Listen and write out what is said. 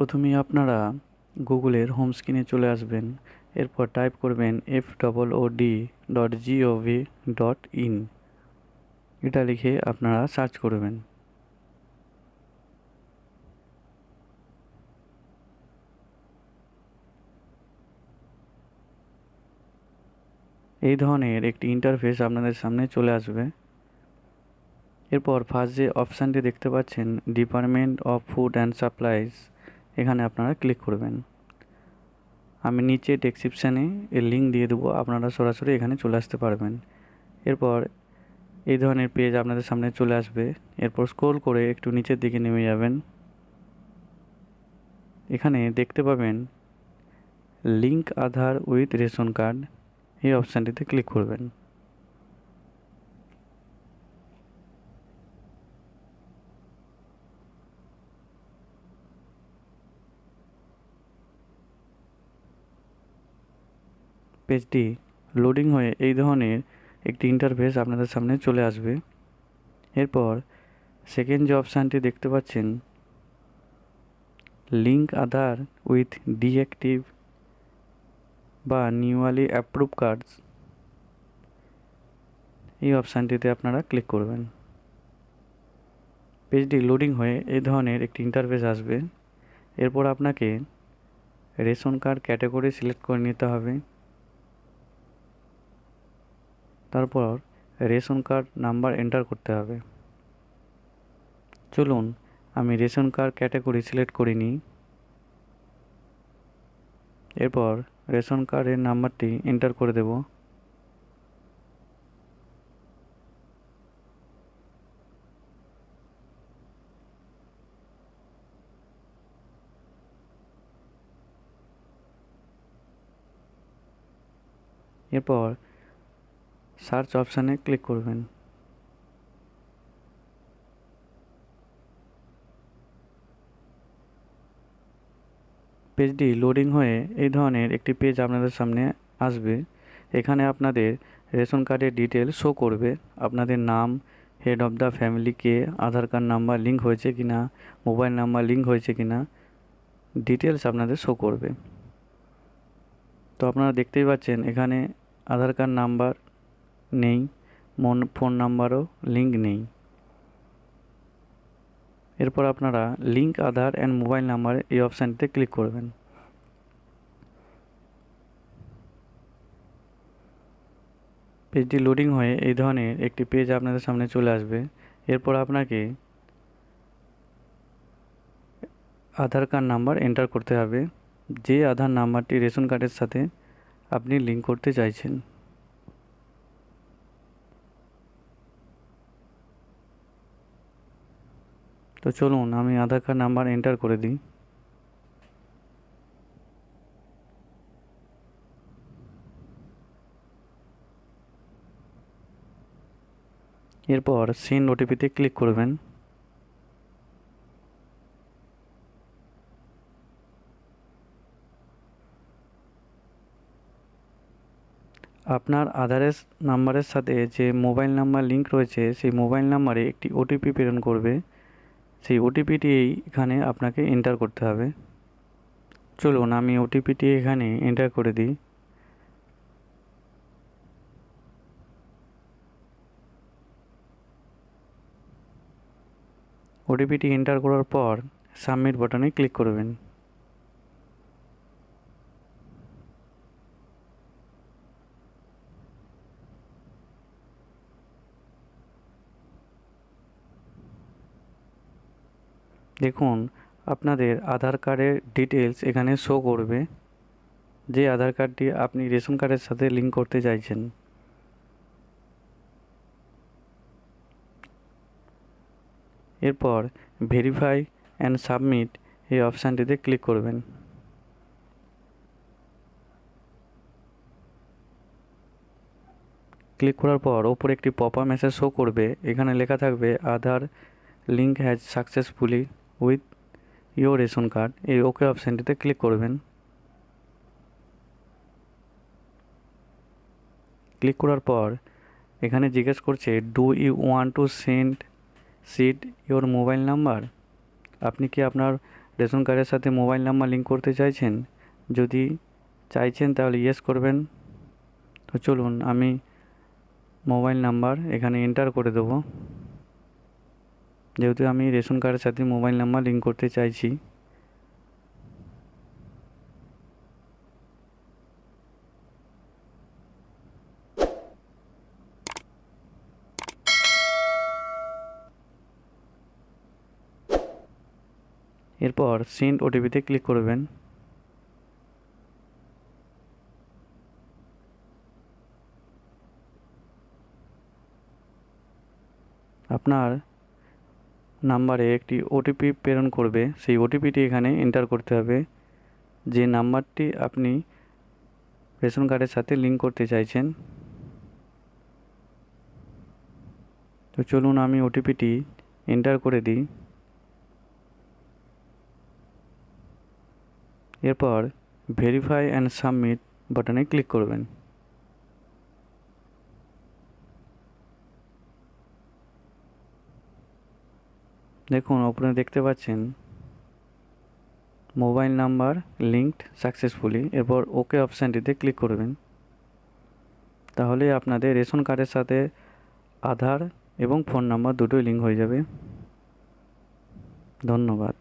প্রথমেই আপনারা গুগলের হোম স্ক্রিনে চলে আসবেন। এরপর টাইপ করবেন FOOD.gov.in। এটা লিখে আপনারা সার্চ করবেন। এই ধরনের একটি ইন্টারফেস আপনাদের সামনে চলে আসবে। এরপর ফার্স্ট যে অপশানটি দেখতে পাচ্ছেন, department of food and supplies, এখানে আপনারা ক্লিক করবেন। আমি নিচে ডেসক্রিপশানে এর লিঙ্ক দিয়ে দেবো, আপনারা সরাসরি এখানে চলে আসতে পারবেন। এরপর এই ধরনের পেজ আপনাদের সামনে চলে আসবে। এরপর স্ক্রল করে একটু নিচের দিকে নেমে যাবেন। এখানে দেখতে পাবেন link Aadhaar with ration card, এই অপশানটিতে ক্লিক করবেন। পেজটি লোডিং হয়ে এই ধরনের একটি ইন্টারফেস আপনাদের সামনে চলে আসবে। এরপর সেকেন্ড যে অপশানটি দেখতে পাচ্ছেন, লিঙ্ক আধার উইথ ডিঅ্যাক্টিভ বা নিউয়ালি অ্যাপ্রুভ কার্ডস, এই অপশানটিতে আপনারা ক্লিক করবেন। পেজটি লোডিং হয়ে এই ধরনের একটি ইন্টারফেস আসবে। এরপর আপনাকে রেশন কার্ড ক্যাটাগরি সিলেক্ট করে নিতে হবে। তারপর রেশন কার্ড নাম্বার এন্টার করতে হবে। চলুন আমি রেশন কার্ড ক্যাটাগরি সিলেক্ট করে নিই। এরপর রেশন কার্ডের নাম্বারটি এন্টার করে দেব। এরপর সার্চ অপশানে ক্লিক করবেন। পেজটি লোডিং হয়ে এই ধরনের একটি পেজ আপনাদের সামনে আসবে। এখানে আপনাদের রেশন কার্ডের ডিটেলস শো করবে। আপনাদের নাম, head of the family K, Aadhaar card number link হয়েছে কিনা, মোবাইল নাম্বার লিঙ্ক হয়েছে কিনা, ডিটেলস আপনাদের শো করবে। তো আপনারা দেখতেই পাচ্ছেন এখানে আধার কার্ড নাম্বার নেই, ফোন নাম্বারও লিঙ্ক নেই। এরপর আপনারা link Aadhaar and mobile number, এই অপশানটিতে ক্লিক করবেন। পেজটি লোডিং হয়ে এই ধরনের একটি পেজ আপনাদের সামনে চলে আসবে। এরপর আপনাকে আধার কার্ড নাম্বার এন্টার করতে হবে, যে আধার নাম্বারটি রেশন কার্ডের সাথে আপনি লিঙ্ক করতে চাইছেন। তো চলুন আমি আধার কার্ড নাম্বার এন্টার করে দিই। এরপর সেন্ড ওটিপিতে ক্লিক করবেন। আপনার আধারের নাম্বারের সাথে যে মোবাইল নাম্বার লিঙ্ক রয়েছে, সেই মোবাইল নাম্বারে একটি ওটিপি প্রেরণ করবে। সেই ওটিপিটি এখানে আপনাকে এন্টার করতে হবে। চলুন আমি ওটিপিটি এখানে এন্টার করে দিই। ওটিপিটি এন্টার করার পর সাবমিট বাটনে ক্লিক করবেন। দেখুন আপনাদের আধার কার্ডের ডিটেলস এখানে শো করবে, যে আধার কার্ডটি আপনি রেশন কার্ডের সাথে লিঙ্ক করতে চাইছেন। এরপর ভেরিফাই অ্যান্ড সাবমিট, এই অপশানটিতে ক্লিক করবেন। ক্লিক করার পর ওপরে একটি পপ আপ মেসেজ শো করবে। এখানে লেখা থাকবে Aadhaar link has successfully with your ration card, এই ওকে অপশানটিতে ক্লিক করবেন। ক্লিক করার পর এখানে জিজ্ঞেস করছে, do you want to sit your mobile number, আপনি কি আপনার রেশন কার্ডের সাথে মোবাইল নাম্বার লিঙ্ক করতে চাইছেন? যদি চাইছেন তাহলে ইয়েস করবেন। তো চলুন আমি মোবাইল নাম্বার এখানে এন্টার করে দেবো, যেহেতু আমি রেশন কার্ডের সাথে মোবাইল নাম্বার লিঙ্ক করতে চাইছি। এরপর সেন্ড ওটিপিতে ক্লিক করবেন। আপনার নাম্বারে একটি ওটিপি প্রেরণ করবে, সেই ওটিপিটি এখানে এন্টার করতে হবে, যে নাম্বারটি আপনি রেশন কার্ডের সাথে লিঙ্ক করতে চাইছেন। তো চলুন আমি ওটিপিটি এন্টার করে দিই। এরপর ভেরিফাই অ্যান্ড সাবমিট বাটনে ক্লিক করবেন। দেখুন আপনারা দেখতে পাচ্ছেন মোবাইল নাম্বার লিঙ্কড সাকসেসফুলি। এরপর ওকে অপশানটিতে ক্লিক করবেন। তাহলে আপনাদের রেশন কার্ডের সাথে আধার এবং ফোন নাম্বার দুটোই লিঙ্ক হয়ে যাবে। ধন্যবাদ।